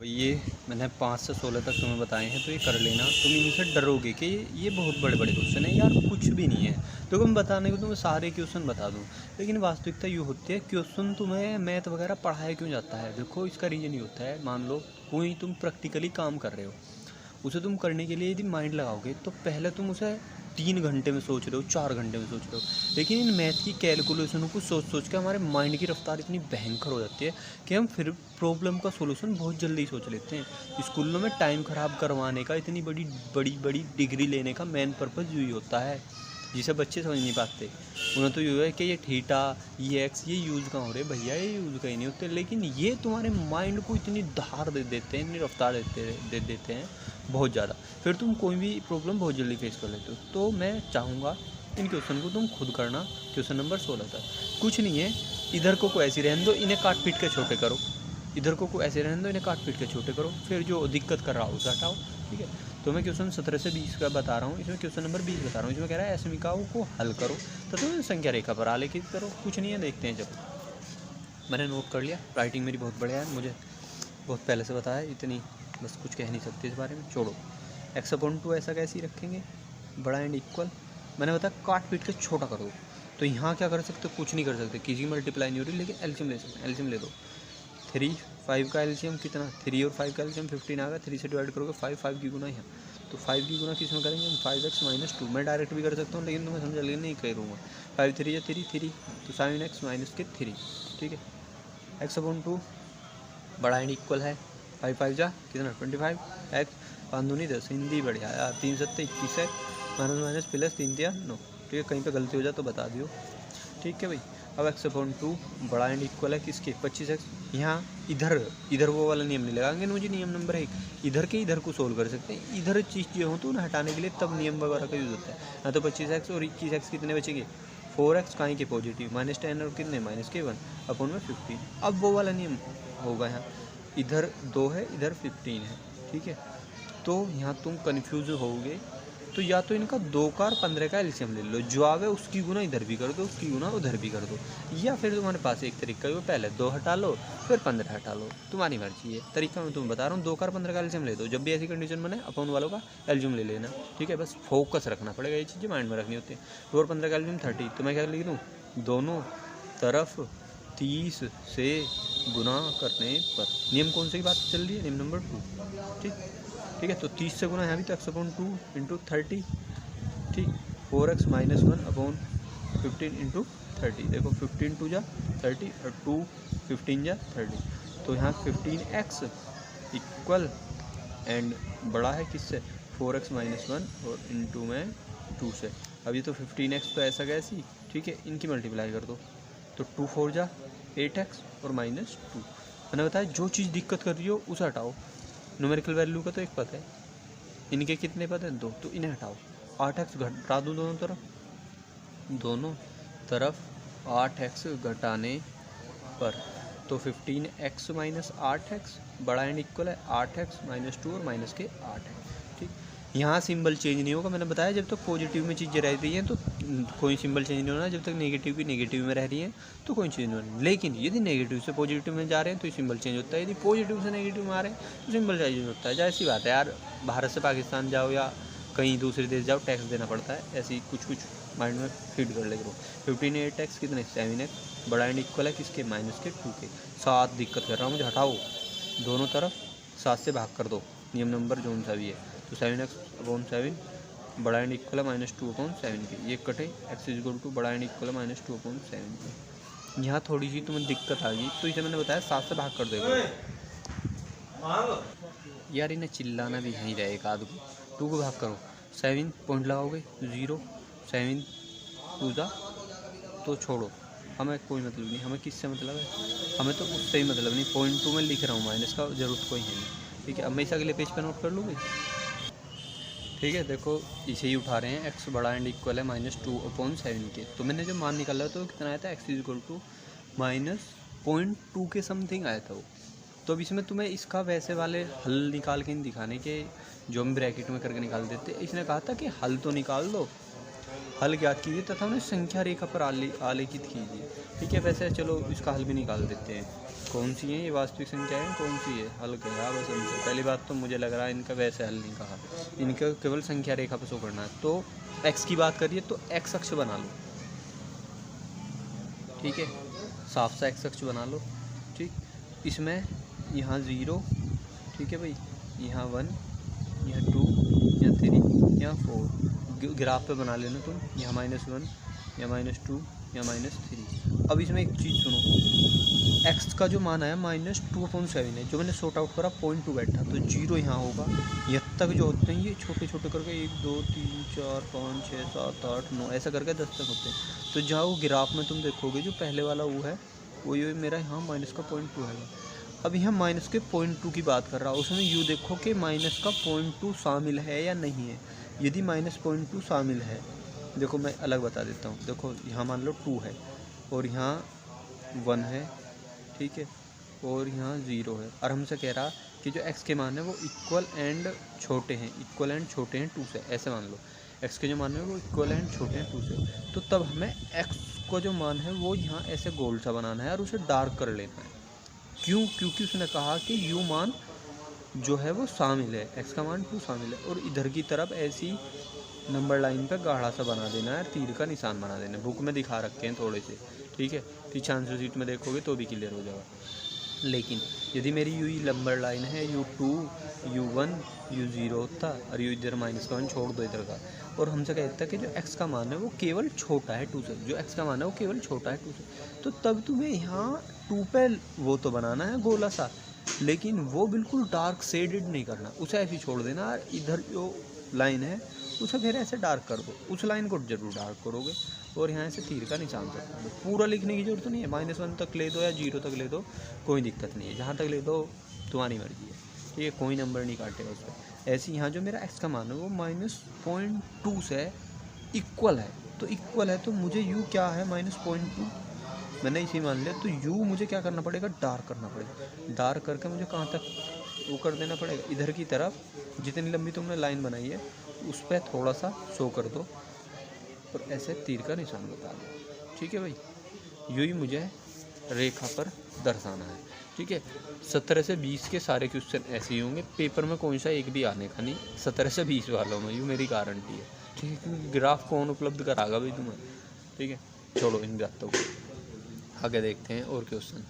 ये मैंने 5 से 16 तक तुम्हें बताए हैं, तो ये कर लेना। तुम इनसे डरोगे कि ये बहुत बड़े बड़े क्वेश्चन है यार, कुछ भी नहीं है। तो मैं बताने को तुम्हें सारे क्वेश्चन बता दूं, लेकिन वास्तविकता ये होती है क्वेश्चन तुम्हें मैथ वगैरह पढ़ाया क्यों जाता है। देखो इसका रीज़न ये होता है, मान लो कोई तुम प्रैक्टिकली काम कर रहे हो, उसे तुम करने के लिए यदि माइंड लगाओगे तो पहले तुम उसे 3 घंटे में सोच रहे हो, 4 घंटे में सोच रहे हो, लेकिन इन मैथ की कैलकुलेशनों को सोच सोच के हमारे माइंड की रफ्तार इतनी भयंकर हो जाती है कि हम फिर प्रॉब्लम का सोल्यूशन बहुत जल्दी सोच लेते हैं। स्कूलों में टाइम ख़राब करवाने का, इतनी बड़ी बड़ी बड़ी डिग्री लेने का मेन पर्पज़ यही होता है, जिसे बच्चे समझ नहीं पाते। उन्हें तो ये है कि ये थीटा, ये एक्स, ये यूज़ कहाँ हो रहे भैया, ये यूज़ कहीं नहीं होते, लेकिन ये तुम्हारे माइंड को इतनी धार दे देते हैं, इतनी रफ्तार दे देते हैं बहुत ज़्यादा, फिर तुम कोई भी प्रॉब्लम बहुत जल्दी फेस कर लेते हो। तो मैं चाहूँगा इन क्वेश्चन को तुम खुद करना। क्वेश्चन नंबर 16 तक कुछ नहीं है, इधर को ऐसे रहने दो, इन्हें काट पीट के छोटे करो, इधर को ऐसे रहने दो, इन्हें काट पीट के छोटे करो, फिर जो दिक्कत कर रहा हो उसे हटाओ। ठीक है, तो मैं क्वेश्चन 17 से 20 का बता रहा हूँ, इसमें क्वेश्चन नंबर 20 बता रहा हूँ। इसमें कह रहा है असमिकाओं को हल करो तथा संख्या रेखा पर आलेखित करो। कुछ नहीं है, देखते हैं। जब मैंने नोट कर लिया, राइटिंग मेरी बहुत बढ़िया है, मुझे बहुत पहले से बताया, इतनी बस कुछ कह नहीं सकते इस बारे में, छोड़ो। x/2 ऐसा कैसे ही रखेंगे, बड़ा एंड इक्वल। मैंने बताया काट पीट के छोटा कर दो, तो यहाँ क्या कर सकते, कुछ नहीं कर सकते, किसी की मल्टीप्लाई नहीं हो रही, लेकिन एलसीएम ले सकते हैं। एलसीएम ले दो, 3 5 का एलसीएम कितना, 3 और 5 का एलसीएम 15 आ गया। 3 से डिवाइड करोगे 5, 5 की गुना यहाँ, तो 5 की गुना किस में करेंगे हम, 5x - 2। मैं डायरेक्ट भी कर सकता हूँ, लेकिन तुम्हें समझ लेकिन नहीं करूँगा। 5 3 या 3 3, तो sin x - के 3। ठीक है, x/2 बड़ा एंड इक्वल है 5 5 जा कितना 25, x 5 दूनी 10। हिंदी बढ़िया यार, 3 7 21 है, माइनस माइनस प्लस 3 3 9। ठीक है, कहीं पे गलती हो जाए तो बता दियो। ठीक है भाई, अब x/2 बड़ा एंड इक्वल है किसके, 25x। यहाँ इधर वो वाला नियम नहीं लगाएंगे मुझे, नियम नंबर 1 इधर के इधर को सोल्व कर सकते हैं। इधर चीज़ जो हो तो उन्हें हटाने के लिए तब नियम वगैरह का यूज़ होता है। यहाँ तो 25x और 21x कितने बचेंगे, 4x कहीं के पॉजिटिव, -10 और कितने -1 अपॉन में 15। अब वो वाला नियम होगा, यहाँ इधर 2 है, इधर 15 है। ठीक है, तो यहाँ तुम कन्फ्यूज होगे, तो या तो इनका 2 का और 15 का एलसीएम ले लो, जवाब है उसकी गुना इधर भी कर दो, उसकी गुना उधर भी कर दो, या फिर तुम्हारे पास एक तरीका है, वो पहले 2 हटा लो फिर 15 हटा लो, तुम्हारी मर्जी है। तरीका मैं तुम्हें बता रहा हूँ, 2 का और 15 का एलसीएम ले दो, जब भी ऐसी कंडीशन बने अपॉन वालों का एलसीएम ले लेना। ठीक है, बस फोकस रखना पड़ेगा, ये चीज़ें माइंड में रखनी होती है। 2 और 15 का एलसीएम 30, तो मैं क्या लिख दूँ, दोनों तरफ 30 से गुना करने पर। नियम कौन सी बात चल रही है, नियम नंबर 2। ठीक है, तो 30 से गुना यहाँ भी तो x/2 इंटू 30। ठीक, 4x - 1 अपॉन 15 इंटू 30। देखो 15 2 जा 30 और 2 15 जा 30, तो यहाँ 15x इक्वल एंड बड़ा है किससे, 4x - 1 और इंटू में 2 से। अब ये तो 15x तो ऐसा कैसी। ठीक है, इनकी मल्टीप्लाई कर दो, तो 2 4 जा 8x और -2। मैंने बताया जो चीज़ दिक्कत कर रही हो उसे हटाओ। न्यूमेरिकल वैल्यू का तो एक पद है, इनके कितने पद हैं, 2, तो इन्हें हटाओ। 8x घटा दूँ दोनों तरफ 8x घटाने पर, तो 15x - 8x बड़ा एंड इक्वल है 8x - 2 और माइनस के 8 है। ठीक, यहाँ सिंबल चेंज नहीं होगा। मैंने बताया जब तक पॉजिटिव में चीज़ें रह रही हैं तो कोई सिंबल चेंज नहीं होना, जब तक नेगेटिव की नेगेटिव में रह रही हैं तो कोई चेंज नहीं होना। लेकिन यदि नेगेटिव से पॉजिटिव में जा रहे हैं तो सिंबल चेंज होता है, यदि पॉजिटिव से नेगेटिव में आ रहे हैं तो सिंबल चेंज होता है। जाहिर सी बात है यार, भारत से पाकिस्तान जाओ या कहीं दूसरे देश जाओ टैक्स देना पड़ता है, ऐसी कुछ माइंड में फीड कर ले करो। 15 8x कितने 7x बड़ा एंड इक्वल है किसके, -2 के। 7 दिक्कत कर रहा हूँ मुझे, हटाओ, दोनों तरफ 7 से भाग कर दो, नियम नंबर जो सा भी है। तो 7x/7 बड़ा एंड इक्वल है -2/7 के, ये कटे, x बड़ा एंड इक्वल है -2/7 के। यहाँ थोड़ी सी तुम्हें दिक्कत आ गई, तो इसे मैंने बताया 7 से भाग कर देगा यार, इन्हें चिल्लाना भी यहीं रहेगा। आदमी 2 को भाग करो, 7 पॉइंट लगाओगे 0, 7 2 जा, तो छोड़ो, हमें कोई मतलब नहीं, हमें किससे मतलब है, हमें तो उससे ही मतलब नहीं। 0.2 में लिख रहा हूँ, माइनस का ज़रूरत कोई है नहीं। ठीक है, अब मैं इसे अगले पेज पर नोट कर लूँगी। ठीक है, देखो इसे ही उठा रहे हैं, x बड़ा एंड इक्वल है -2/7 के। तो मैंने जो मान निकाला तो कितना आया था, x = -0.2 के समथिंग आया था वो। तो अब इसमें तुम्हें इसका वैसे वाले हल निकाल के नहीं दिखाने के जो हम ब्रैकेट में करके निकाल देते। इसने कहा था कि हल तो निकाल दो, हल ज्ञात कीजिए तथा उन्हें संख्या रेखा पर आलेखित कीजिए। ठीक है, वैसे चलो इसका हल भी निकाल देते हैं। कौन सी है ये वास्तविक संख्या है, कौन सी है, हल गया बस हमसे। पहली बात तो मुझे लग रहा है इनका वैसे हल नहीं कहा, इनका केवल संख्या रेखा पर शो करना है। तो एक्स की बात करिए तो एक्स अक्ष बना लो, ठीक है, साफ सा एक्स अक्ष बना लो। ठीक, इसमें यहाँ 0, ठीक है भाई, यहाँ 1, यहाँ 2, यहाँ 3, यहाँ 4 ग्राफ पे बना लेना तुम। यहाँ -1, यहाँ -2, यहाँ -3। अब इसमें एक चीज़ सुनो, x का जो मान है -2/7 है, जो मैंने सॉर्ट आउट करा 0.2 बैठा, तो 0 यहाँ होगा। यहाँ तक जो होते हैं ये छोटे छोटे करके 1 2 3 4 5 6 7 8 9 ऐसा करके 10 तक होते हैं। तो जहाँ वो ग्राफ में तुम देखोगे जो पहले वाला वो है वो ये मेरा यहाँ माइनस का 0.2 है। अब यहाँ माइनस के 0.2 की बात कर रहा हूँ, उसमें यू देखो कि माइनस का 0.2 शामिल है या नहीं है। यदि -0.2 शामिल है, देखो मैं अलग बता देता हूँ। देखो यहाँ मान लो 2 है और यहाँ 1 है, ठीक है, और यहाँ 0 है, और हमसे कह रहा कि जो x के मान है वो इक्वल एंड छोटे हैं, इक्वल एंड छोटे हैं 2 से, ऐसे मान लो x के जो मान है वो इक्वल एंड छोटे हैं 2 से। तो तब हमें x को जो मान है वो यहाँ ऐसे गोल सा बनाना है और उसे डार्क कर लेना है। क्यों? क्योंकि उसने कहा कि u मान जो है वो शामिल है, x का मान 2 शामिल है, और इधर की तरफ ऐसी नंबर लाइन पे गाढ़ा सा बना देना है, तीर का निशान बना देना है। बुक में दिखा रखे हैं थोड़े से, ठीक है, पीछे आंसर शीट में देखोगे तो भी क्लियर हो जाएगा। लेकिन यदि मेरी यू नंबर लाइन है U2, U1, U0 होता और यू इधर -1 छोड़ दो इधर का, और हमसे कहता है कि जो x का मान है वो केवल छोटा है 2 से, जो x का मान है वो केवल छोटा है 2 से, तो तब तुम्हें यहाँ 2 पे वो तो बनाना है गोला सा, लेकिन वो बिल्कुल डार्क शेडेड नहीं करना, उसे ऐसे ही छोड़ देना। और इधर जो लाइन है उसे फिर ऐसे डार्क कर दो, उस लाइन को जरूर डार्क करोगे, और यहाँ से तीर का निशान तक कर दो। पूरा लिखने की जरूरत नहीं है, -1 तक ले दो या 0 तक ले दो, कोई दिक्कत नहीं है, जहाँ तक ले दो तुम्हारी मर्जी है, ठीक है, कोई नंबर नहीं काटेगा उस पर। ऐसे यहाँ जो मेरा x का मान है वो -0.2 से इक्वल है, तो इक्वल है तो मुझे u क्या है -0.2, मैंने इसी मान लिया, तो u मुझे क्या करना पड़ेगा, डार्क करना पड़ेगा। डार्क करके मुझे कहाँ तक वो कर देना पड़ेगा, इधर की तरफ जितनी लंबी तुमने लाइन बनाई है उस पर थोड़ा सा शो कर दो और ऐसे तीर का निशान बता दो, ठीक है भाई। यूँ ही मुझे रेखा पर दर्शाना है, ठीक है। 17 से 20 के सारे क्वेश्चन ऐसे ही होंगे, पेपर में कोई सा एक भी आने का नहीं, 17 से 20 वालों में, यूँ मेरी गारंटी है, ठीक है, क्योंकि ग्राफ कौन उपलब्ध करागा भाई तुम्हें, ठीक है। चलो इन बातों को आगे देखते हैं और क्वेश्चन।